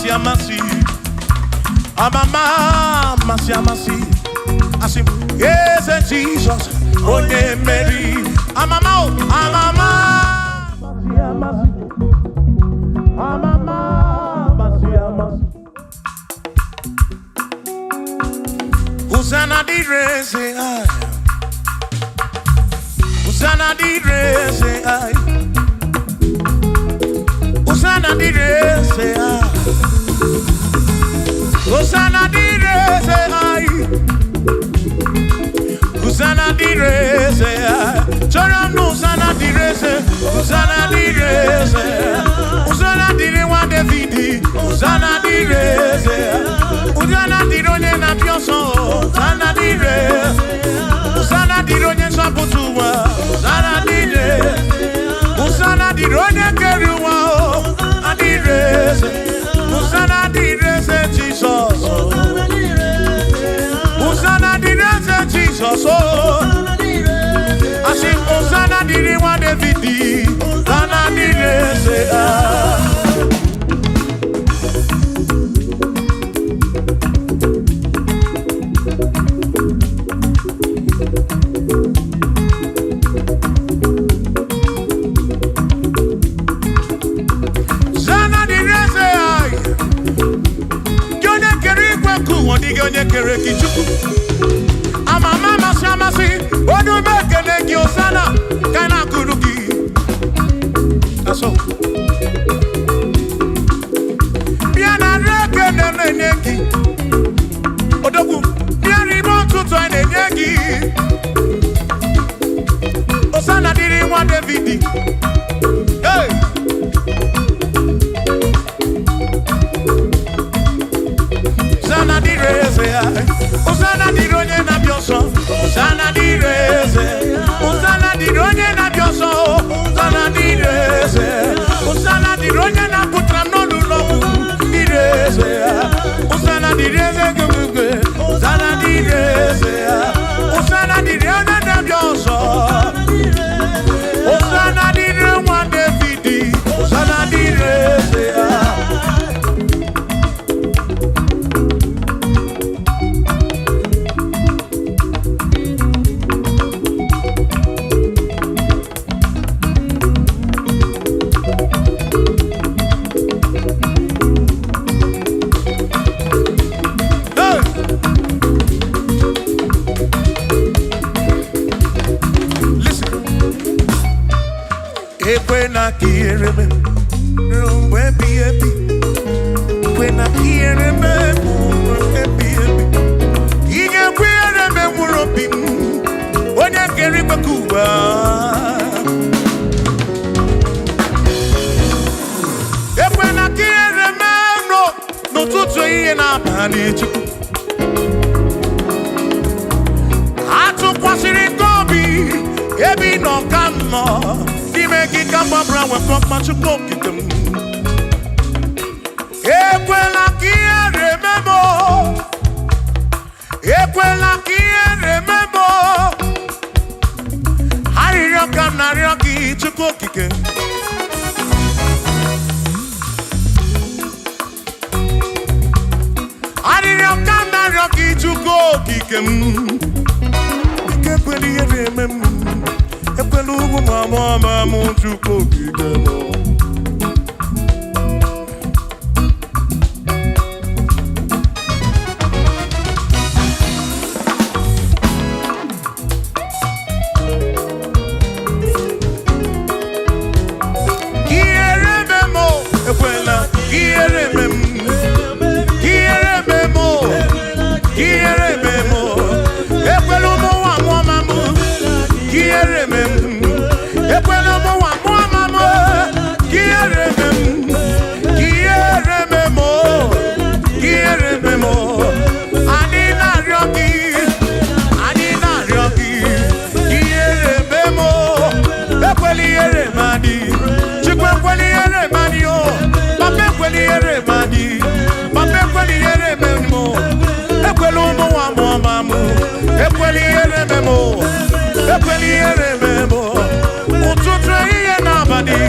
amasi. Amama, amasi. I say, yes, Jesus, onye Mary. Amama, amama, amasi. Amama, amasi. Hosanna di rese ai. Hosanna di rese ai. Hosanna di rese ai. Hosanna di rese ai. Hosanna di rese ai. Chora no Hosanna di rese. Hosanna di rese. Hosanna di rewa Davidi. Hosanna di rese. Hosanna di ronye na pioso. Hosanna di rese. Hosanna di ronye saputua. Hosanna di rese. Hosanna di ronye keruwa. Hosanna di rese. Hosanna di rese Jesus. Hosanna di rese Jesus. I sing Hosanna di rewa Davidi. Hosanna di rese. Onye kere kichuku amama amasi odu mekene ki Hosanna kana kuruki aso biana reke neneki odogu biari montuto neneki Hosanna diri wa Davidi hey Hosanna di rese, Hosanna di ronye na bioso, Hosanna di rese, Hosanna di ronye na bioso, Hosanna di rese, Hosanna di ronye na putra no lulo di rese, Hosanna di rese gumugwe, Hosanna di rese, Hosanna di ronye na bioso, Hosanna di rewa Davidi, Hosanna di rese. When quiere me, rumbo epi epi. When quiere me, rumbo epi epi. Ige quiere me muropi, onya keri bakuba. When quiere me, no tutu iye na bani chuku. Atu kwasiri kobi, ebi no kamo. Make kamba brawe kokma chukokitem Ekwela kiere memo Ekwela kiere memo Hariyo kanariyo ki chukokike Hariyo kanariyo ki chukokike Ekweli yere memo Epelugu mama muchuko kigemo Kiere memo Ekwela kiere memo Kiere memo Kiere memo Epelugu mama Kiere memo Ekwela mo wa mo mama Kiere memo Anina ryoki Kiere memo Ekweli ere madi Chikwe kweli ere madi o Pape kweli ere madi Pape kweli ere memo Ekwelu mo wa mo mama Ekweli ere memo Ekweli ere memo Ututre iye nabadi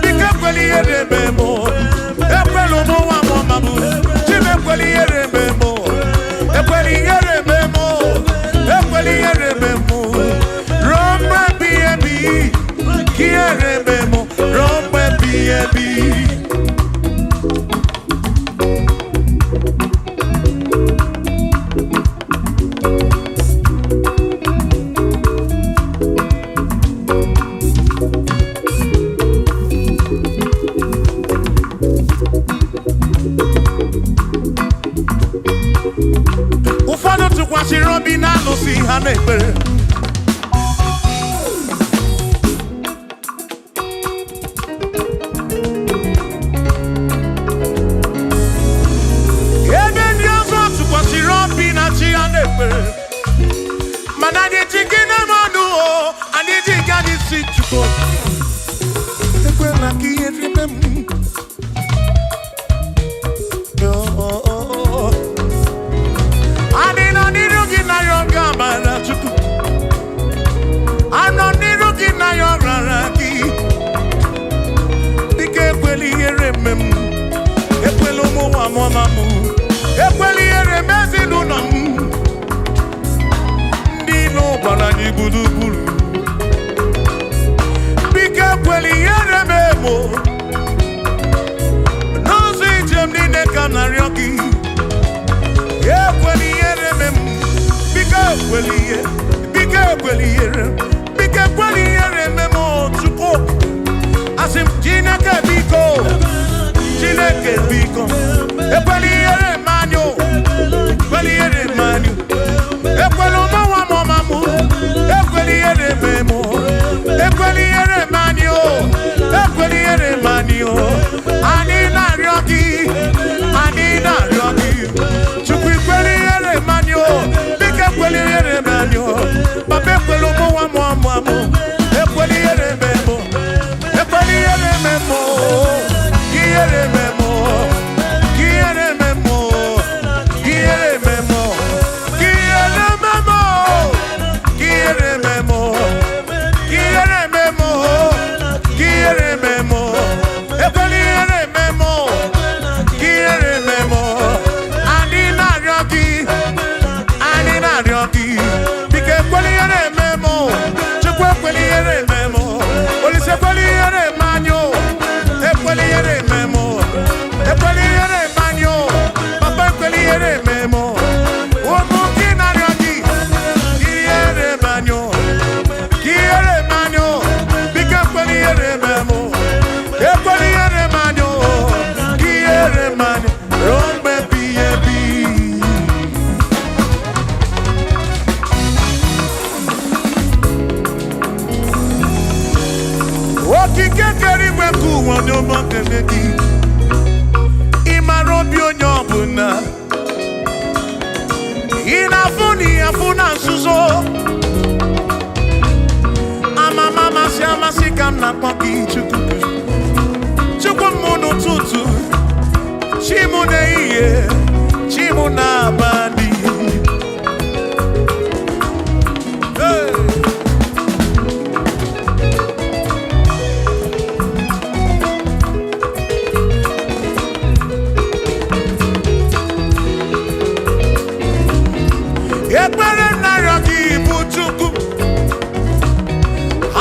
Ike kweli ere memo Ekwelu mo wa mo mamu ekwela ka ihere mee m. Anyị nọ n'iru gị na ya ọ ga-amara Chukwu. Anọ n'iru gị na ya ọ rara gị. Biko ekwela ihere mee m. Ekwela ụmụ nwa mama m. Ekwela ihere mee ezinụlọ m. Ndị ilo gbara anyị gburugburu. Biko ekwela ihere mee m. N'ụzọ ijem niile ka m na-arịọ gị. Ekwela ihere mee m. Biko ekwela ihere. Biko ekwela ihere. Biko ekwela ihere mee m Chukwu. Asị m Chineke biko. Chineke biko. Ekwela ihere manyo. Ekwela ihere manyo. Ekwela ụmụnwa mama m. Ekwela ihere mee m. Ekwela ihere manyo. Ekwela ihere manyo. Anyị na-arịọ gị. Anyị na-arịọ gị. Chukwu ekwela ihere manyo. Biko ekwela ihere manyo. Papa ekwela ụmụnwa mama m. Ekwela ihere mee m. Ekwela ihere mee m. Ihere mee m. Ihere mee m. Ihere mee m. Ihere mee m. Ihere mee m. Ihere mee m. Ihere mee m. Ekwela ihere mee m. Ihere mee m. Anyị na-arịọ gị. Anyị na-arịọ gị. Biko ekwela ihere mee m. Chukwu ekwela ihere mee m. Olise ekwela ihere mee anyị. Ekwela ihere mee m. Ekwela ihere mee anyị. Papa ekwela ihere mee m. Ụmụ gị na-arịọ gị. Ihere mee anyị. Ihere mee anyị. Biko ekwela ihere mee m. Ekwela ihere mee anyị. Ihere mee anyị. Ruo mgbe ebighị ebi. Okike kere igwe ka ụwa dị ụmụ nkele gị. Ị mara obi onye ọbụla. Ị na-afụ na ihe afụ na nzuzo. Amama amasị amasị ka m na-akpọ gị Chukwu. Chukwu m n'ụtụtụ. Chi m n'ehihie. Chi m n'abalị. Hey! Ekpere m na-arịọ gị bụ Chukwu.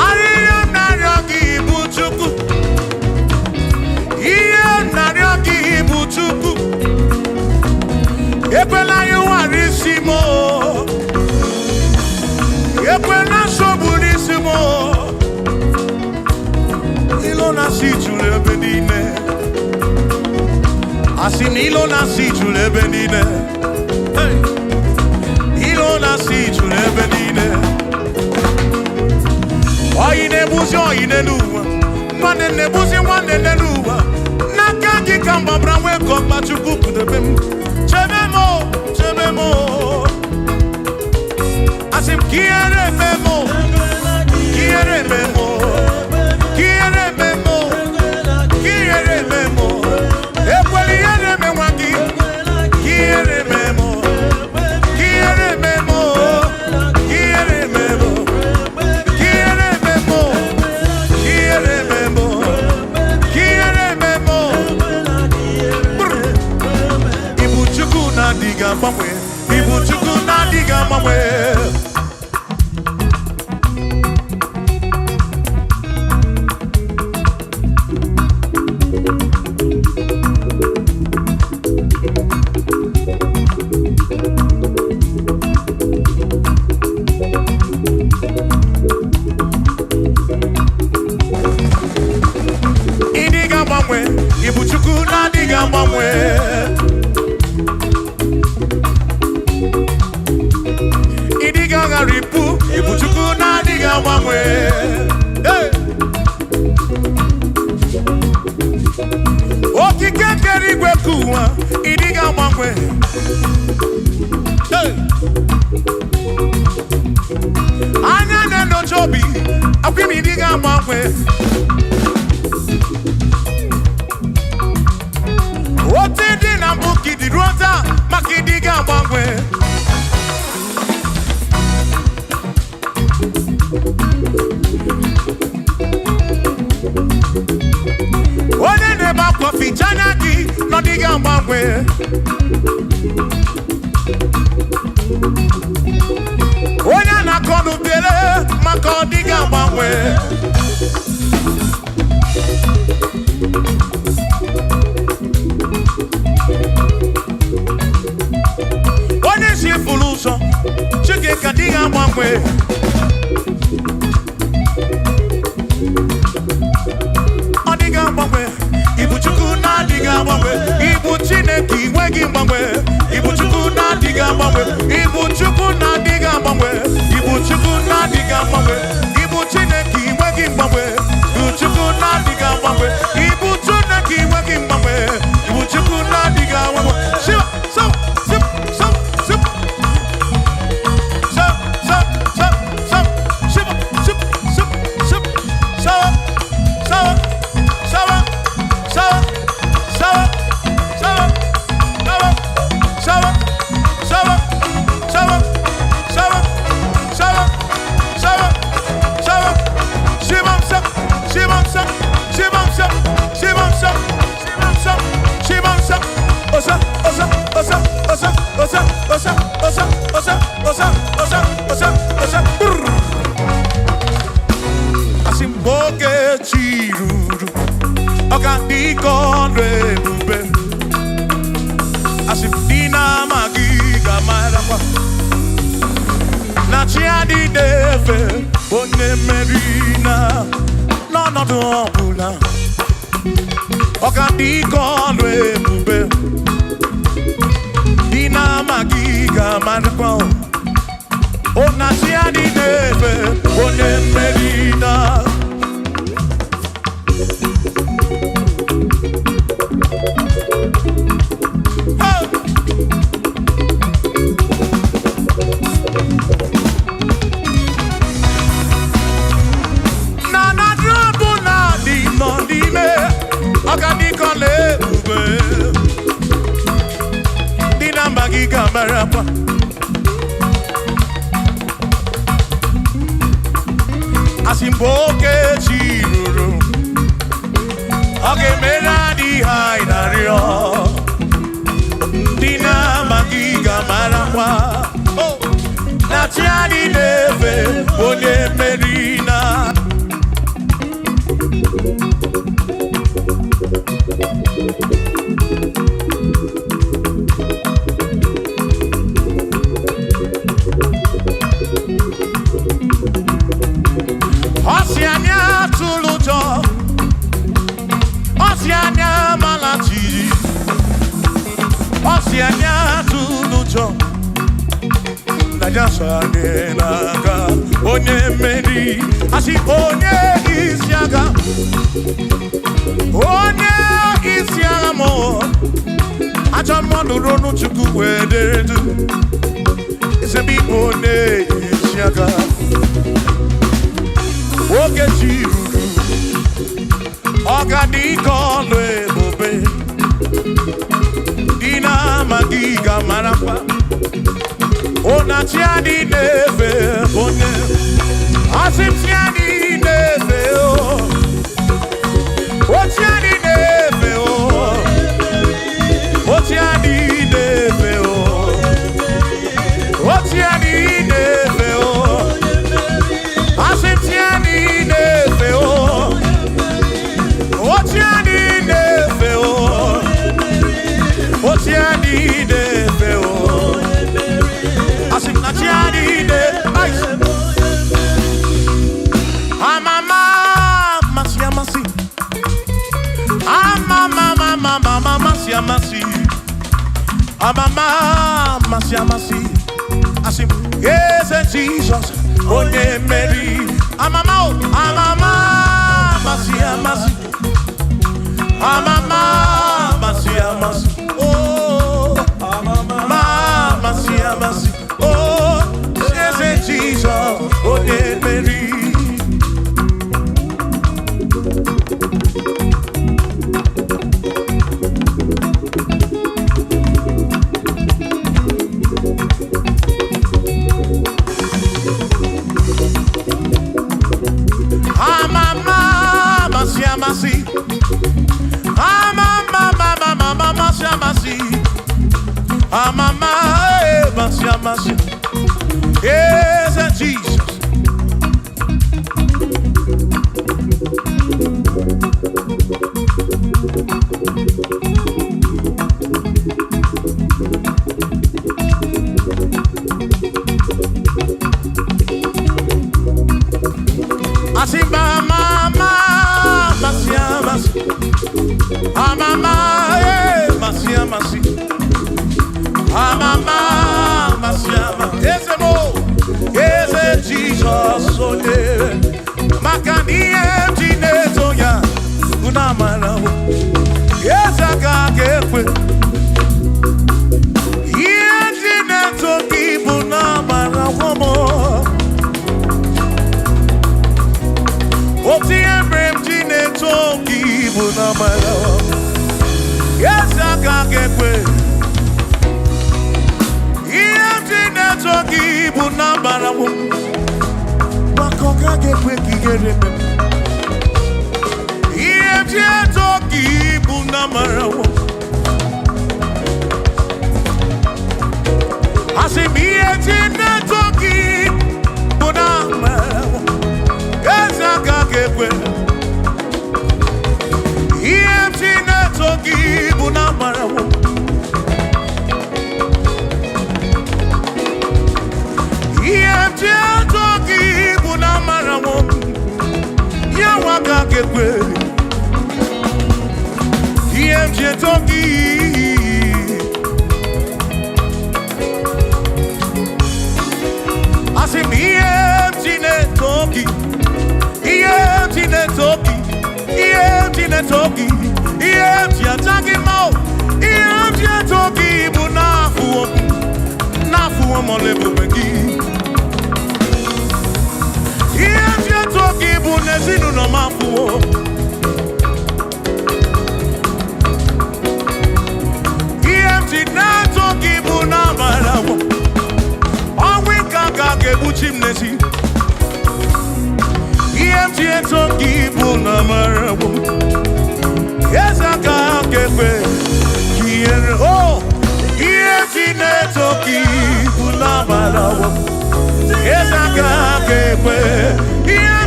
Arịrịọ m na-arịọ gị bụ Chukwu. Ihe m na-arịọ gị bụ Chukwu. Ekwela ya ụwara isi m. Ekwela nsogbu n'isi m. Ilo na-asị juru ebe niile. Asị na ilo na-asị juru ebe niile. Hey! Ilo na-asị juru ebe niile. Oyi na-egbuzi oyi n'elu ụwa. Nwanne na-egbuzi nwanne n'elu ụwa. N'aka gị ka m gbabara nwee ka ọkpa Chukwu kpụdebe m. Chebe m. Chebe m. Asị m ka ihere mee m. Ka ihere mee m. Ka ihere mee m. Ka ihere mee m. Ekwela ihere mee nwa gị. Ka ihere mee m. Ihere mee m. Ihere mee m. Ihere mee m. Ihere mee m. Ihere mee m. Ibu Chukwu na-adịghị agbanwe. Ibu Chukwu na-adịghị agbanwe. Ibu Chukwu na-adịghị agbanwe. Ịdịghị agharịpụ. Ibu Chukwu na-adịghị agbanwe. Okike kere igwe ka ụwa. Ịdịghị agbanwe. Anya na-enyocha obi. Akwụkwọ Obidiga Mangwe. Otidi na Muki di Rosa, Makidiga Mangwe. One neba kofi chanaki, no diga Mangwe. One na konu bele, mako diga Mangwe. One si fuluso, chike kadiga Mangwe. Odiga Mangwe, Ibu chuku na diga Mangwe, Ibu chineki wegi Mangwe, Ibu chuku na diga Mangwe, Ibu chuku na diga Mangwe, Ibu chuku na diga Mangwe, Ibu chineki wegi Mangwe, Ibu chuku na diga Mangwe, Ibu chineki wegi Mangwe, Ibu chuku na diga Mangwe. Shiva, so, sip, so, sip. So, so, so, so, shiva, sip, sip, sip, so, so, so, so, so, so, so, so, so, so, so, so, so, shivam sip, shivam sip, shivam sip, shivam sip, shivam sip, shivam sip, osa, osa, osa, osa, osa, osa, osa, osa, osa, osa, osa, osa, Asimboke chiruru, okandiko rebube. Asimdina magiga marakwa, na chiadi deve, one merina, no no do bula. Okandiko rebube, dina magiga marakwa. Ona chiadi deve, one merina. Asimboke chiruru, oge mera di hainario, dina magiga marakwa, na chiadi neve, onye merina. Oceania tulujo, Oceania malachi, Oceania tulujo. Najasa nenaga, onye meri, asi onye isiaga, onye isiaga mo. Acha mono ronu chuku wederedu, isebi onye isiaga. Oge chiruru, ogadiko lebube, dina magiga marapa, ona chiadi neve, one, asim chiadi neve, o chiadi neve, o chiadi neve, o chiadi neve, asim chiadi neve, o chiadi neve, o chiadi neve, asim na chiadi neve. Amama masia masi, amama mama mama masia masi, amama masia masi, asim yes Jesus, onye meri, amama amama masia masi, amama masia masi, oh amama masia masi, oh yes Jesus, onye meri. sonye makaniye mjine toya unamara yeza kakekwe iye mjine toki bunamara womo oti emre mjine toki bunamara yeza kakekwe toki bunamara wo makoka gekwe kigere iye toki bunamara wo asimiye toki bunamara wo ezaka gekwe iye toki bunamara wo toki bunamara wo yawaka gekwe iye toki asim iye toki iye toki iye toki iye toki mo iye toki bunafu nafu mo lebegi iye toki bunezinu no mafu iye toki bunamara wo onwe kaka kebuchim nesi iye toki bunamara wo ezaka kepe kiere oh iye toki bunamara wo ezaka kepe iye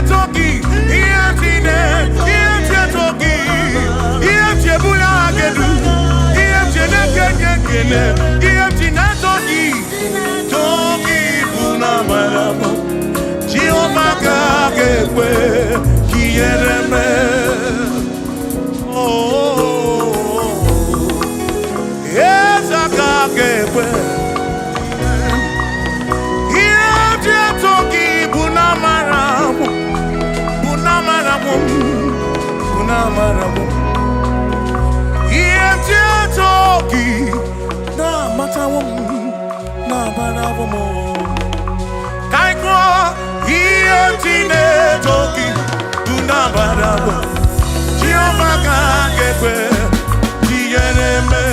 toki iye bula gedu iye nekekele iye toki bunamara wo Jehovah kepe kiere me ezaka kepe iye toki na matawo na barawo mo kaiko iye toki na barawo Jehovah kakekwe diyereme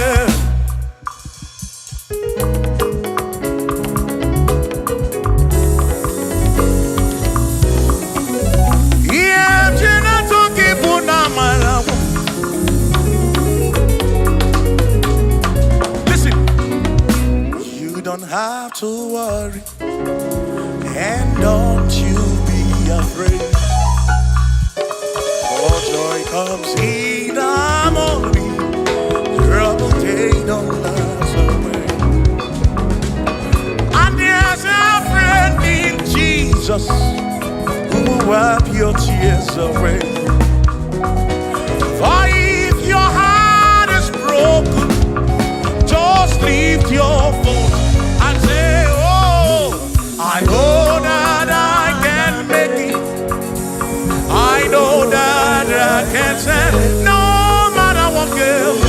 have to worry and don't you be afraid, for joy comes in the morning, trouble they don't last away. And there's a friend in Jesus who will wipe your tears away. For if your heart is broken, just lift your voice. I know that I can make it. I know that I can stand. No matter what comes,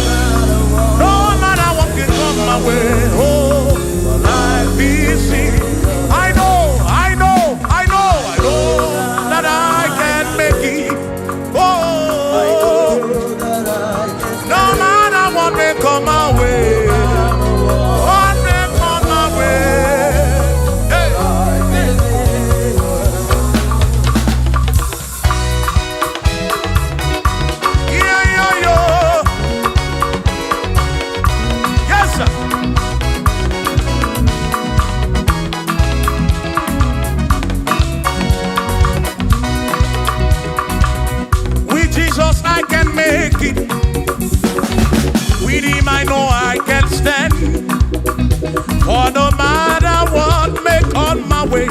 no matter what can come my way. Oh, life is easy. I know that I can make it. Oh, no matter what may come my way. What may come my way. I can make it. With him I know I can stand. For no matter what may come my way,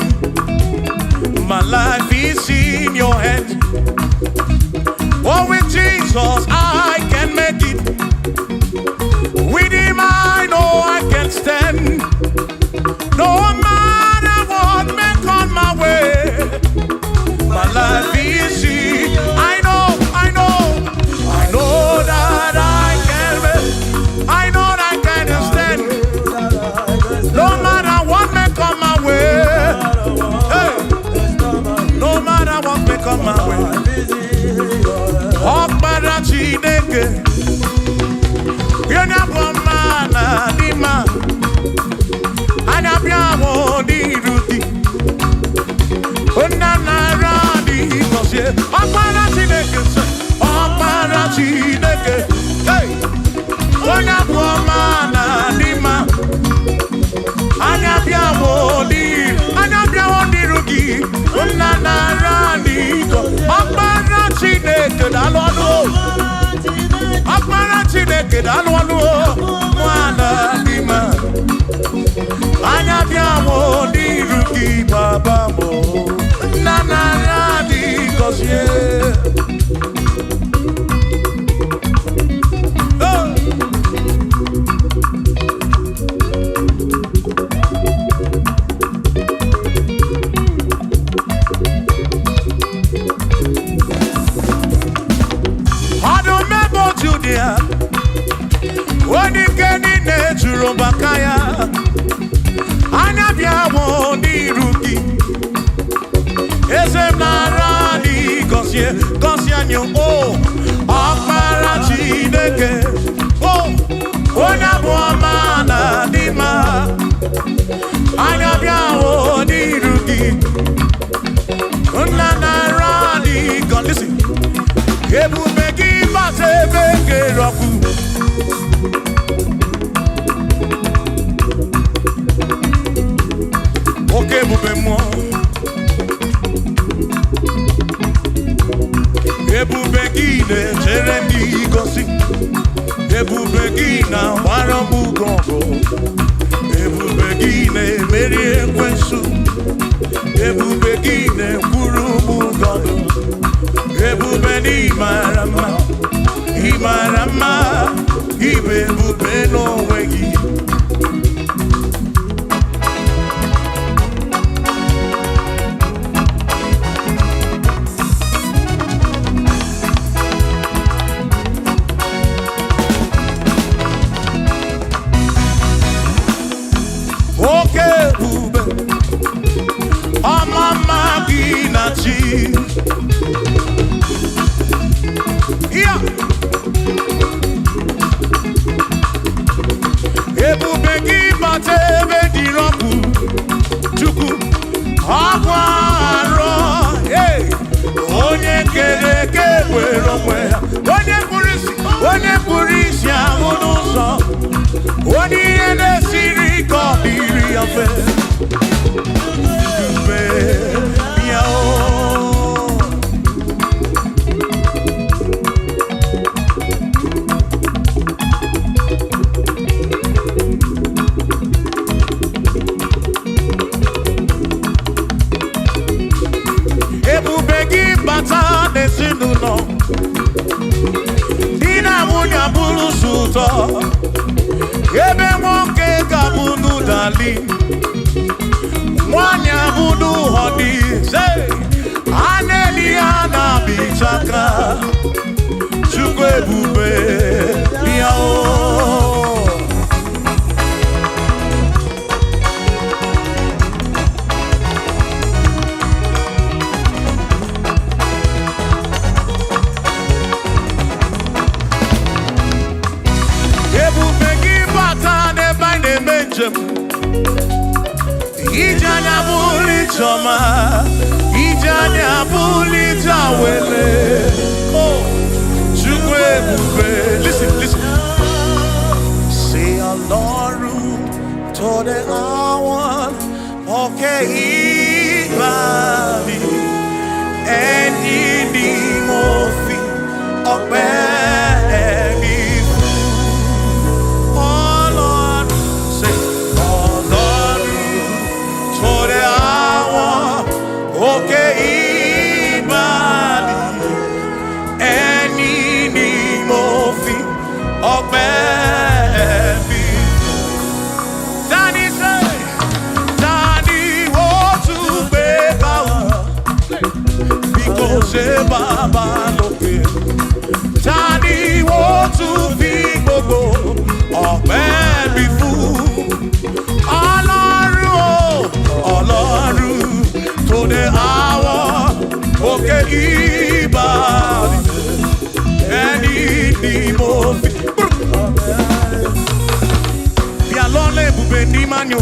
my life is in your hands. For with Jesus I can make it. With him I know I can stand. No matter what may come my way, ọkpara Chineke sị ọkpara Chineke hey onye abụ ọma na dị mma anya bịawo n'iru gị nna nara n'iko ọkpara Chineke daalụ ọnụ ọkpara Chineke daalụ ọnụ nwana dị mma anya bịawo n'iru gị baba mo nna nara dị gọzie onye nke niile juru maka ya anya bịawo n'iru gị eze m nara dị gọzie anyị o ọkpara Chineke o onye abụ ọma na dị mma anya bịawo n'iru gị nna nara dị gọzie ebube gị bata ebe kere ọkụ oke ebube mmụọ ebube gị na-echere ndị gosi ebube gị na-agbara m ọgụ ebube gị na-emeri ekwensu ebube gị na-ekwuru m ụgọdụ ebube n'ịmara mma ịmara mma ibe ebube n'onwe gị oke ebube ọma mma gị na chi ebube gị bata ebe dị ọkụ Chukwu ọkụ arọ onye kere eke were onwe ya onye kpụrụ isi ahụ n'ụzọ onye ihe na-esiri ka ọ dịrị ya mfe mfe ya ebube gị bata n'ezinụlọ di na nwunye bụrụ ụzọ ụtọ ebe nwoke ga-abụ n'ụdali nwanyị abụ n'ụhọdị a na-eli ya na-abịchaka Chukwu ebube ya ebube gị bata n'ebe anyị na-eme njem ije anya bụrụ ijeọma ije anya bụrụ ije awele Chukwu ebube listen say Ọlọ́run tó dé àwọn òkè ìgbàanì ẹni ni mo fi ọpẹ́ mi okay, Imani, any mofi, or baby. Danny say, Danny, what to be because Baba loke. Danny, what to be bobo, or baby fool. Olaru, to the hour, okay, Ibadi, any mofi. Bialole bubeni manyo.